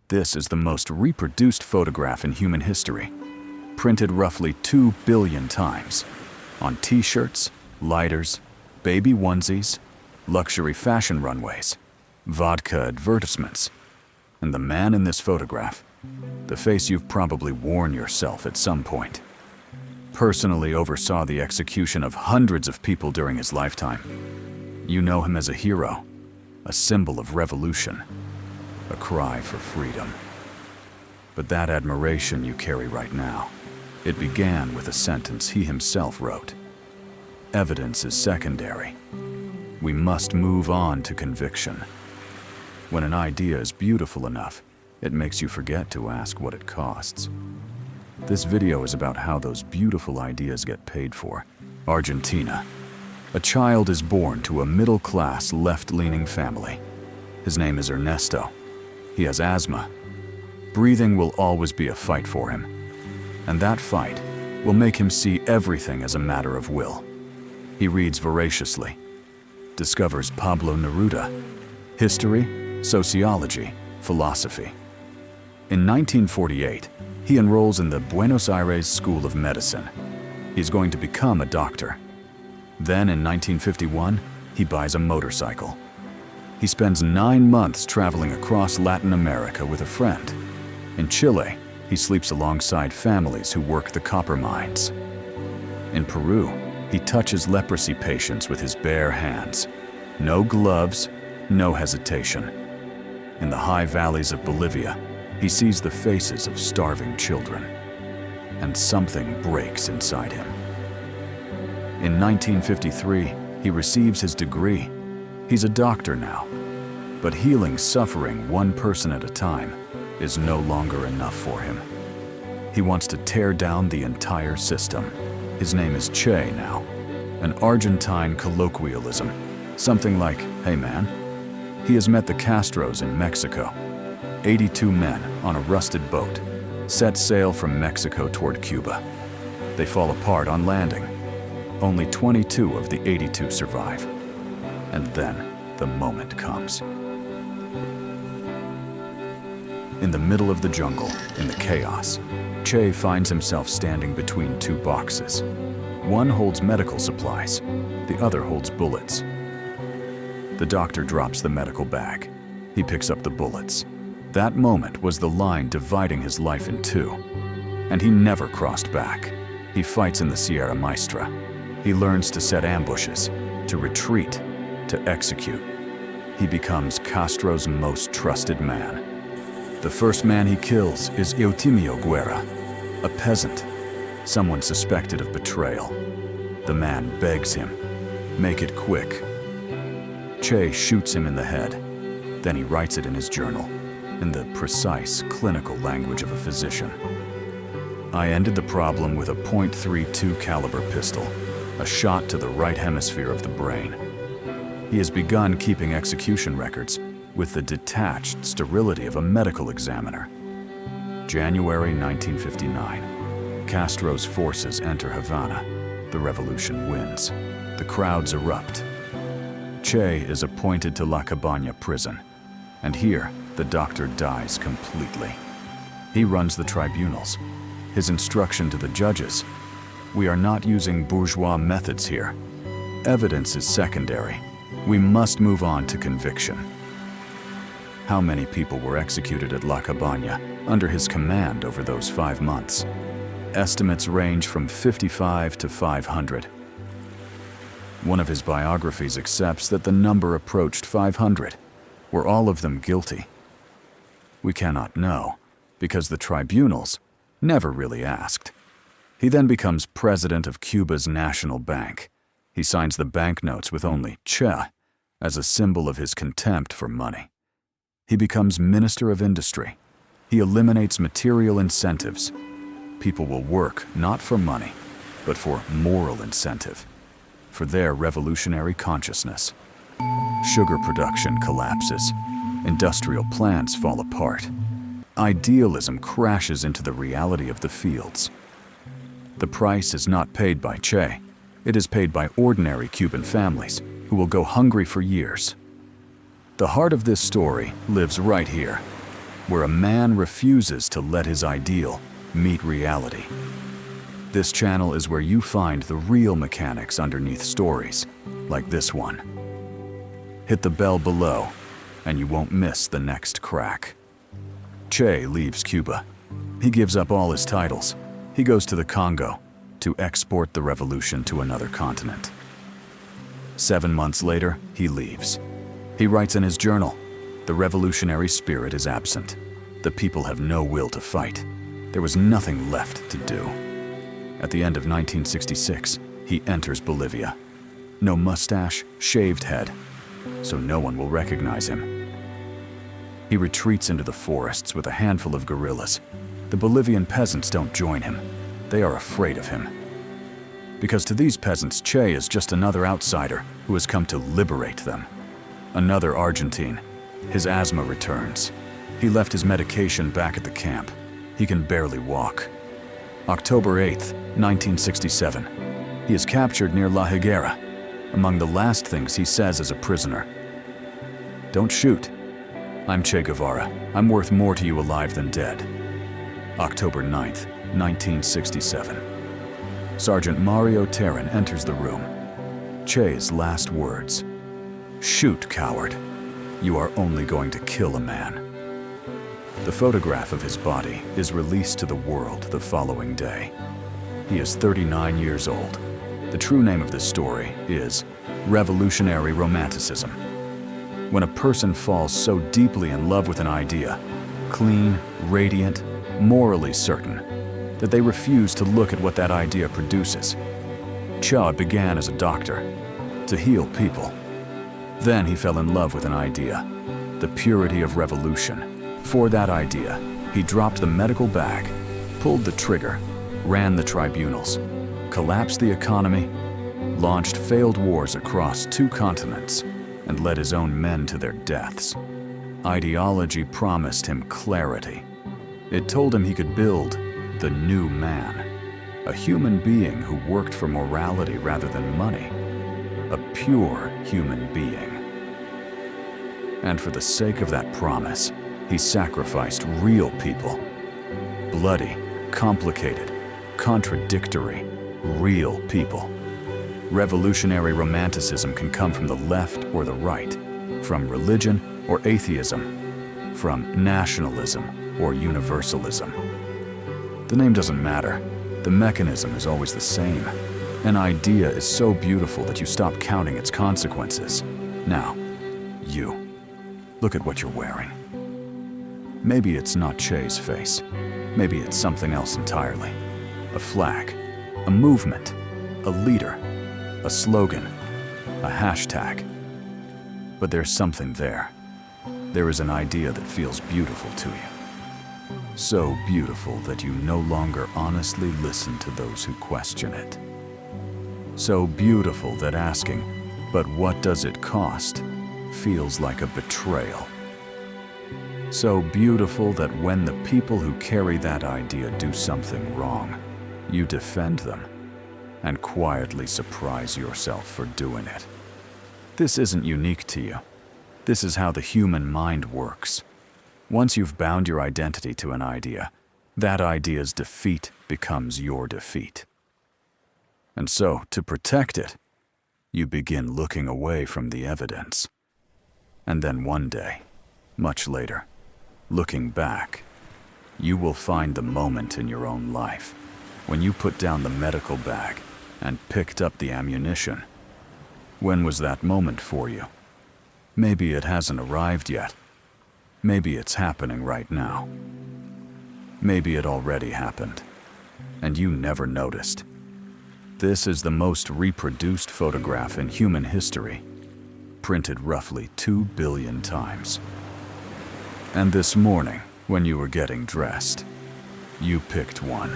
This is the most reproduced photograph in human history, printed roughly 2 billion times on t-shirts, lighters, baby onesies, luxury fashion runways, vodka advertisements. And the man in this photograph, the face you've probably worn yourself at some point, personally oversaw the execution of hundreds of people during his lifetime. You know him as a hero, a symbol of revolution, a cry for freedom. But that admiration you carry right now, it began with a sentence he himself wrote. Evidence is secondary. We must move on to conviction. When an idea is beautiful enough, it makes you forget to ask what it costs. This video is about how those beautiful ideas get paid for. Argentina. A child is born to a middle-class, left-leaning family. His name is Ernesto. He has asthma. Breathing will always be a fight for him. And that fight will make him see everything as a matter of will. He reads voraciously, discovers Pablo Neruda, history, sociology, philosophy. In 1948, he enrolls in the Buenos Aires School of Medicine. He's going to become a doctor. Then in 1951, he buys a motorcycle. He spends 9 months traveling across Latin America with a friend. In Chile, he sleeps alongside families who work the copper mines. In Peru, he touches leprosy patients with his bare hands. No gloves, no hesitation. In the high valleys of Bolivia, he sees the faces of starving children. And something breaks inside him. In 1953, he receives his degree. He's a doctor now. But healing suffering one person at a time is no longer enough for him. He wants to tear down the entire system. His name is Che now, an Argentine colloquialism, something like, hey man. He has met the Castros in Mexico. 82 men on a rusted boat set sail from Mexico toward Cuba. They fall apart on landing. Only 22 of the 82 survive. And then the moment comes. In the middle of the jungle, in the chaos, Che finds himself standing between 2 boxes. One holds medical supplies, the other holds bullets. The doctor drops the medical bag. He picks up the bullets. That moment was the line dividing his life in 2. And he never crossed back. He fights in the Sierra Maestra. He learns to set ambushes, to retreat, to execute. He becomes Castro's most trusted man. The first man he kills is Eutimio Guerra, a peasant, someone suspected of betrayal. The man begs him, make it quick. Che shoots him in the head. Then he writes it in his journal, in the precise clinical language of a physician. I ended the problem with a .32 caliber pistol, a shot to the right hemisphere of the brain. He has begun keeping execution records with the detached sterility of a medical examiner. January 1959. Castro's forces enter Havana. The revolution wins. The crowds erupt. Che is appointed to La Cabaña prison, and here the doctor dies completely. He runs the tribunals. His instruction to the judges: we are not using bourgeois methods here. Evidence is secondary. We must move on to conviction. How many people were executed at La Cabaña under his command over those 5 months? Estimates range from 55 to 500. One of his biographies accepts that the number approached 500. Were all of them guilty? We cannot know, because the tribunals never really asked. He then becomes president of Cuba's National Bank. He signs the banknotes with only Che as a symbol of his contempt for money. He becomes Minister of Industry. He eliminates material incentives. People will work not for money, but for moral incentive, for their revolutionary consciousness. Sugar production collapses. Industrial plants fall apart. Idealism crashes into the reality of the fields. The price is not paid by Che. It is paid by ordinary Cuban families who will go hungry for years. The heart of this story lives right here. where a man refuses to let his ideal meet reality. This channel is where you find the real mechanics underneath stories like this one. Hit the bell below, and you won't miss the next crack. Che leaves Cuba. He gives up all his titles. He goes to the Congo to export the revolution to another continent. 7 months later, he leaves. He writes in his journal, "The revolutionary spirit is absent. The people have no will to fight. There was nothing left to do." At the end of 1966, he enters Bolivia. No mustache, shaved head, so no one will recognize him. He retreats into the forests with a handful of guerrillas. The Bolivian peasants don't join him. They are afraid of him. Because to these peasants, Che is just another outsider who has come to liberate them. Another Argentine. His asthma returns. He left his medication back at the camp. He can barely walk. October 8th, 1967. He is captured near La Higuera. Among the last things he says as a prisoner, "Don't shoot. I'm Che Guevara. I'm worth more to you alive than dead." October 9th, 1967. Sergeant Mario Terran enters the room. Che's last words, "Shoot, coward. You are only going to kill a man." The photograph of his body is released to the world the following day. He is 39 years old. The true name of this story is Revolutionary Romanticism. When a person falls so deeply in love with an idea, clean, radiant, morally certain, that they refuse to look at what that idea produces. Che began as a doctor, to heal people. Then he fell in love with an idea, the purity of revolution. For that idea, he dropped the medical bag, pulled the trigger, ran the tribunals, collapsed the economy, launched failed wars across 2 continents, and led his own men to their deaths. Ideology promised him clarity. It told him he could build the new man, a human being who worked for morality rather than money, a pure human being. And for the sake of that promise, he sacrificed real people. Bloody, complicated, contradictory, real people. Revolutionary romanticism can come from the left or the right, from religion or atheism, from nationalism or universalism. The name doesn't matter. The mechanism is always the same. An idea is so beautiful that you stop counting its consequences. Now, you. Look at what you're wearing. Maybe it's not Che's face. Maybe it's something else entirely. A flag, a movement, a leader, a slogan, a hashtag. But there's something there. There is an idea that feels beautiful to you. So beautiful that you no longer honestly listen to those who question it. So beautiful that asking, "But what does it cost?" feels like a betrayal. So beautiful that when the people who carry that idea do something wrong, you defend them and quietly surprise yourself for doing it. This isn't unique to you. This is how the human mind works. Once you've bound your identity to an idea, that idea's defeat becomes your defeat. And so, to protect it, you begin looking away from the evidence. And then one day, much later, looking back, you will find the moment in your own life when you put down the medical bag and picked up the ammunition. When was that moment for you? Maybe it hasn't arrived yet. Maybe it's happening right now. Maybe it already happened, and you never noticed. This is the most reproduced photograph in human history, printed roughly 2 billion times. And this morning, when you were getting dressed, you picked one.